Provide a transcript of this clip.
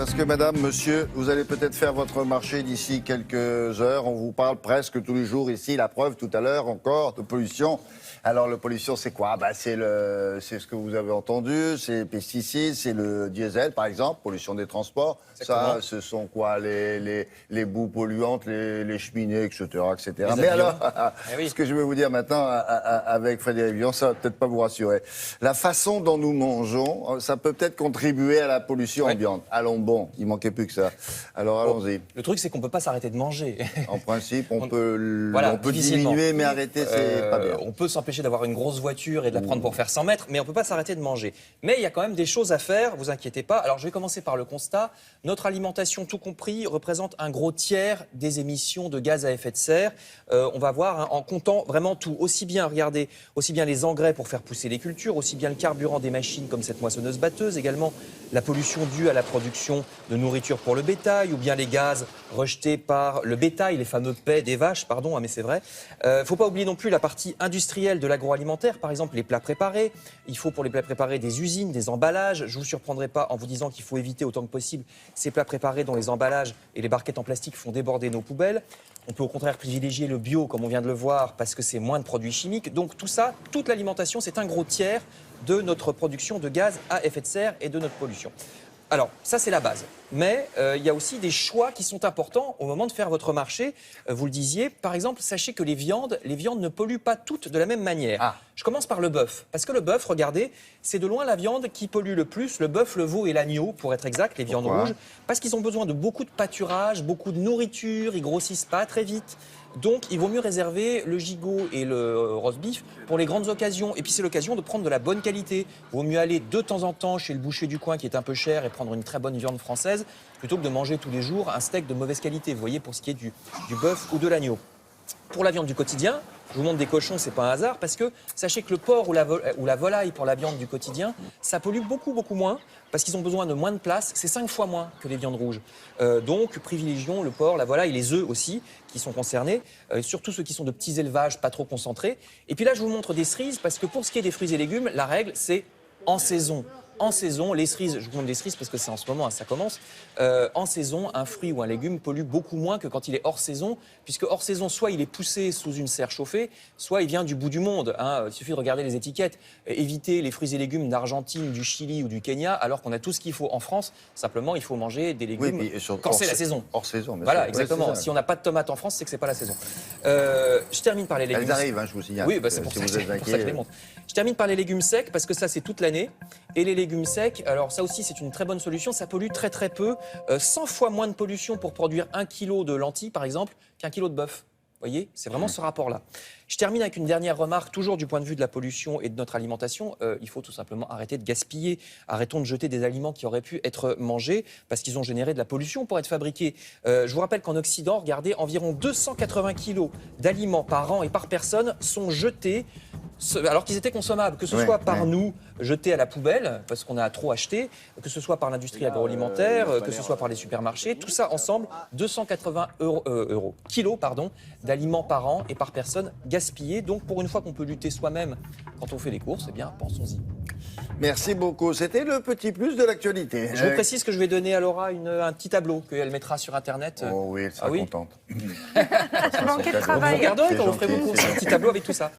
parce que madame, monsieur, vous allez peut-être faire votre marché d'ici quelques heures. On vous parle presque tous les jours ici, la preuve tout à l'heure encore, de pollution. Alors, la pollution, c'est quoi? C'est ce que vous avez entendu, c'est les pesticides, c'est le diesel, par exemple, pollution des transports. Exactement. Ça, ce sont quoi? Les boues polluantes, les cheminées, etc. etc. Les Mais avions. alors, oui. ce que je vais vous dire maintenant avec Frédéric Villon, ça va peut-être pas vous rassurer. La façon dont nous mangeons, ça peut peut-être contribuer à la pollution ambiante. Allons bon, il manquait plus que ça. Alors, allons-y. Le truc, c'est qu'on ne peut pas s'arrêter de manger. En principe, on peut difficilement. diminuer, mais arrêter, c'est pas bien. On peut s'empêcher d'avoir une grosse voiture et de la prendre pour faire 100 mètres, mais on ne peut pas s'arrêter de manger. Mais il y a quand même des choses à faire, vous inquiétez pas. Alors je vais commencer par le constat. Notre alimentation, tout compris, représente un gros tiers des émissions de gaz à effet de serre. On va voir, en comptant vraiment tout, aussi bien, regardez, aussi bien les engrais pour faire pousser les cultures, aussi bien le carburant des machines comme cette moissonneuse-batteuse, également la pollution due à la production de nourriture pour le bétail, ou bien les gaz rejetés par le bétail, les fameux pets des vaches, pardon, mais c'est vrai. Faut pas oublier non plus la partie industrielle de l'agroalimentaire, par exemple les plats préparés. Il faut pour les plats préparés des usines, des emballages. Je ne vous surprendrai pas en vous disant qu'il faut éviter autant que possible ces plats préparés dont les emballages et les barquettes en plastique font déborder nos poubelles. On peut au contraire privilégier le bio, comme on vient de le voir, parce que c'est moins de produits chimiques. Donc tout ça, toute l'alimentation, c'est un gros tiers de notre production de gaz à effet de serre et de notre pollution. Alors, ça, c'est la base. Mais il y a aussi des choix qui sont importants au moment de faire votre marché. Vous le disiez, par exemple, sachez que les viandes ne polluent pas toutes de la même manière. Je commence par le bœuf. Parce que le bœuf, regardez, c'est de loin la viande qui pollue le plus. Le bœuf, le veau et l'agneau, pour être exact, les viandes rouges. Parce qu'ils ont besoin de beaucoup de pâturage, beaucoup de nourriture, ils grossissent pas très vite. Donc, il vaut mieux réserver le gigot et le roast beef pour les grandes occasions. Et puis, c'est l'occasion de prendre de la bonne qualité. Il vaut mieux aller de temps en temps chez le boucher du coin qui est un peu cher et prendre une très bonne viande française plutôt que de manger tous les jours un steak de mauvaise qualité. Vous voyez, pour ce qui est du bœuf ou de l'agneau. Pour la viande du quotidien, je vous montre des cochons, c'est pas un hasard, parce que sachez que le porc ou la volaille pour la viande du quotidien, ça pollue beaucoup moins, parce qu'ils ont besoin de moins de place, c'est 5 fois moins que les viandes rouges. Donc privilégions le porc, la volaille, les œufs aussi, qui sont concernés, surtout ceux qui sont de petits élevages, pas trop concentrés. Et puis là, je vous montre des cerises, parce que pour ce qui est des fruits et légumes, la règle, c'est en saison. En saison, les cerises, je vous montre des cerises parce que c'est en ce moment, ça commence. En saison, un fruit ou un légume pollue beaucoup moins que quand il est hors saison, puisque hors saison, soit il est poussé sous une serre chauffée, soit il vient du bout du monde. Il suffit de regarder les étiquettes. Éviter les fruits et légumes d'Argentine, du Chili ou du Kenya, alors qu'on a tout ce qu'il faut en France. Simplement, il faut manger des légumes quand c'est la saison. Hors saison, bien voilà, sûr. exactement. Si on n'a pas de tomates en France, c'est que c'est pas la saison. Je termine par les légumes. Elles arrivent, je vous signale. Oui, c'est pour ça que je les montre. Je termine par les légumes secs, parce que ça, c'est toute l'année. Et les légumes secs, alors ça aussi, c'est une très bonne solution. Ça pollue très peu. 100 fois moins de pollution pour produire 1 kilo de lentilles, par exemple, qu'un kilo de bœuf. Vous voyez, c'est vraiment ce rapport-là. Je termine avec une dernière remarque, toujours du point de vue de la pollution et de notre alimentation. Il faut tout simplement arrêter de gaspiller. Arrêtons de jeter des aliments qui auraient pu être mangés parce qu'ils ont généré de la pollution pour être fabriqués. Je vous rappelle qu'en Occident, regardez, environ 280 kilos d'aliments par an et par personne sont jetés alors qu'ils étaient consommables, que ce soit par nous, jetés à la poubelle, parce qu'on a trop acheté, que ce soit par l'industrie agroalimentaire, que ce soit par les supermarchés, tout ça ensemble, 280 kilos d'aliments par an et par personne gaspillés. Donc pour une fois qu'on peut lutter soi-même quand on fait les courses, eh bien pensons-y. Merci beaucoup. C'était le petit plus de l'actualité. Je vous précise que je vais donner à Laura un petit tableau qu'elle mettra sur Internet. Oh oui, elle sera contente. Manquer de travail. Vous regarderez quand vous ferez vos courses, un petit tableau avec tout ça.